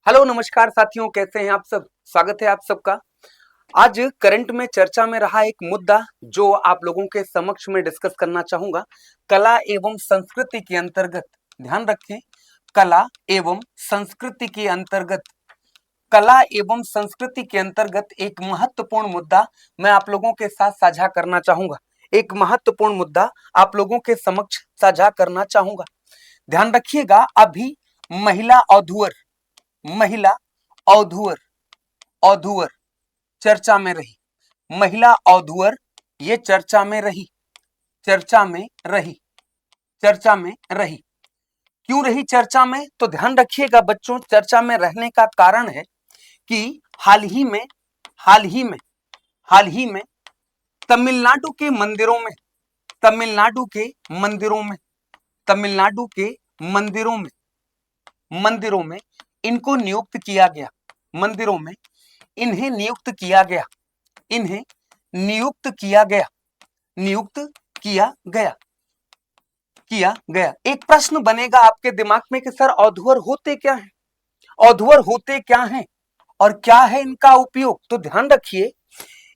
Hello नमस्कार साथियों, कैसे हैं आप सब। स्वागत है आप सबका। आज करंट में चर्चा में रहा एक मुद्दा जो आप लोगों के समक्ष में डिस्कस करना चाहूंगा। कला एवं संस्कृति के अंतर्गत ध्यान रखें, कला एवं संस्कृति के अंतर्गत कला एवं संस्कृति के अंतर्गत एक महत्वपूर्ण मुद्दा मैं आप लोगों के साथ साझा करना चाहूंगा। एक महत्वपूर्ण मुद्दा आप लोगों के समक्ष साझा करना चाहूंगा। ध्यान रखिएगा, अभी महिला औधुअर चर्चा में रही। महिला औधुअर ये चर्चा में रही। क्यों रही चर्चा में? तो ध्यान रखिएगा बच्चों, चर्चा में रहने का कारण है कि हाल ही में तमिलनाडु के मंदिरों में इनको नियुक्त किया गया। इन्हें नियुक्त किया गया। एक प्रश्न बनेगा आपके दिमाग में कि सर औधुअर होते क्या हैं और क्या है इनका उपयोग। तो ध्यान रखिए,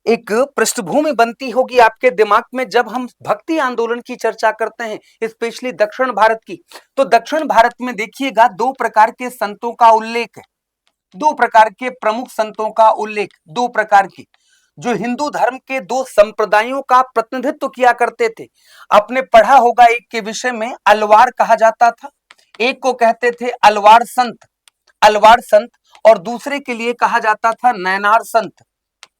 एक पृष्ठभूमि बनती होगी आपके दिमाग में जब हम भक्ति आंदोलन की चर्चा करते हैं, स्पेशली दक्षिण भारत की। तो दक्षिण भारत में देखिएगा दो प्रकार के संतों का उल्लेख है, दो प्रकार के प्रमुख संतों का उल्लेख, दो प्रकार के जो हिंदू धर्म के दो संप्रदायों का प्रतिनिधित्व किया करते थे। आपने पढ़ा होगा, एक के विषय में अलवार कहा जाता था, एक को कहते थे अलवार संत, और दूसरे के लिए कहा जाता था नैनार संत।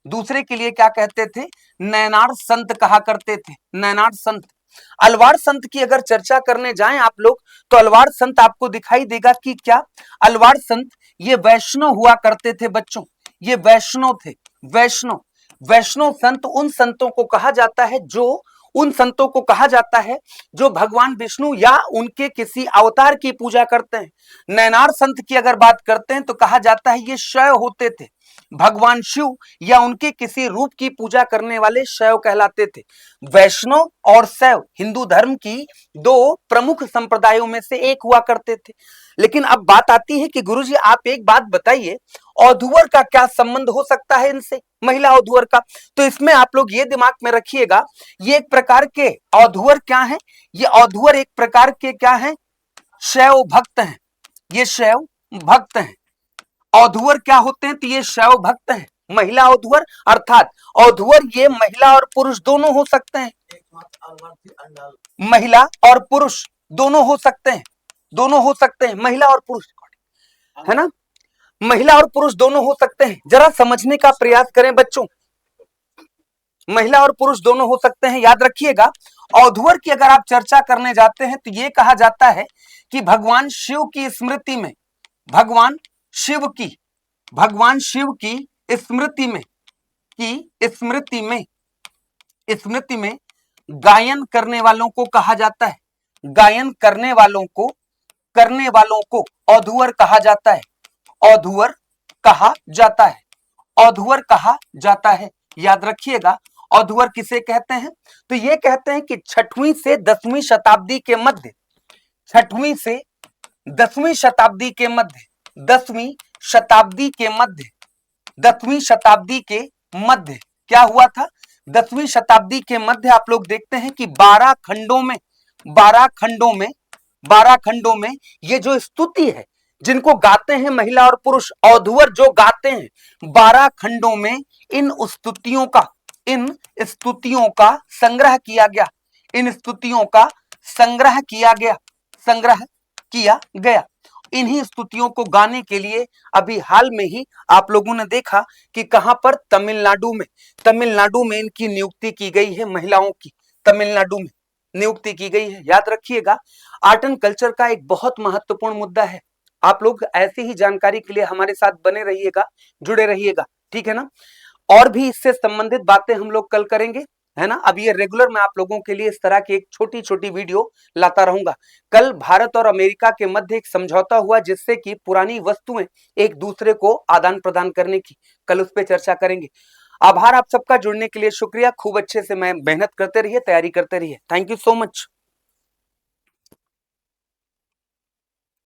दूसरे के लिए क्या कहते थे? नैनार संत कहा करते थे, नैनार संत। अलवार संत की अगर चर्चा करने जाएं आप लोग, तो अलवार संत आपको दिखाई देगा कि क्या अलवार संत ये वैष्णव हुआ करते थे बच्चों। ये वैष्णव थे। वैष्णव संत उन संतों को कहा जाता है जो भगवान विष्णु या उनके किसी अवतार की पूजा करते हैं। नैनार संत की अगर बात करते हैं तो कहा जाता है ये शैव होते थे, भगवान शिव या उनके किसी रूप की पूजा करने वाले शैव कहलाते थे। वैष्णव और शैव हिंदू धर्म की दो प्रमुख संप्रदायों में से एक हुआ करते थे। लेकिन अब बात आती है कि गुरुजी आप एक बात बताइए, औधुअर का क्या संबंध हो सकता है इनसे, महिला औधुअर का। तो इसमें आप लोग ये दिमाग में रखिएगा, ये एक प्रकार के औधुअर क्या है, ये औधुअर एक प्रकार के क्या है, शैव भक्त हैं। ये शैव भक्त हैं। औधुअर क्या होते हैं? तो ये शैव भक्त हैं। महिला औधुअर अर्थात औधुअर ये महिला और पुरुष दोनों हो सकते हैं। महिला और पुरुष दोनों हो सकते हैं, महिला और पुरुष, है ना, महिला और पुरुष दोनों हो सकते हैं। जरा समझने का प्रयास करें बच्चों, महिला और पुरुष दोनों हो सकते हैं। याद रखिएगा, औधुअर की अगर आप चर्चा करने जाते हैं तो यह कहा जाता है कि भगवान शिव की स्मृति में गायन करने वालों को कहा जाता है, करने वालों को औधुअर कहा जाता है। याद रखिएगा, औधुअर किसे कहते हैं? तो ये कहते हैं कि 6वीं से 10वीं शताब्दी के मध्य, 10वीं शताब्दी के मध्य क्या हुआ था? 10वीं शताब्दी के मध्य आप लोग देखते हैं कि 12 खंडों में ये जो स्तुति है जिनको गाते हैं महिला और पुरुष, औधुअर जो गाते हैं, 12 खंडों में इन स्तुतियों का संग्रह किया गया। इन्हीं स्तुतियों को गाने के लिए अभी हाल में ही आप लोगों ने देखा कि कहां पर, तमिलनाडु में इनकी नियुक्ति की गई है। महिलाओं की तमिलनाडु में नियुक्ति की गई है। याद रखिएगा, आर्ट एंड कल्चर का एक बहुत महत्वपूर्ण मुद्दा है। आप लोग ऐसी ही जानकारी के लिए हमारे साथ बने रहिएगा, जुड़े रहिएगा, ठीक है ना। और भी इससे संबंधित बातें हम लोग कल करेंगे, है ना। अब ये रेगुलर मैं आप लोगों के लिए इस तरह की एक छोटी छोटी वीडियो लाता रहूंगा। कल भारत और अमेरिका के मध्य एक समझौता हुआ जिससे कि पुरानी वस्तुएं एक दूसरे को आदान प्रदान करने की, कल उस पर चर्चा करेंगे। आभार आप सबका जुड़ने के लिए, शुक्रिया। खूब अच्छे से मैं मेहनत करते रहिए, तैयारी करते रहिए। Thank you so much.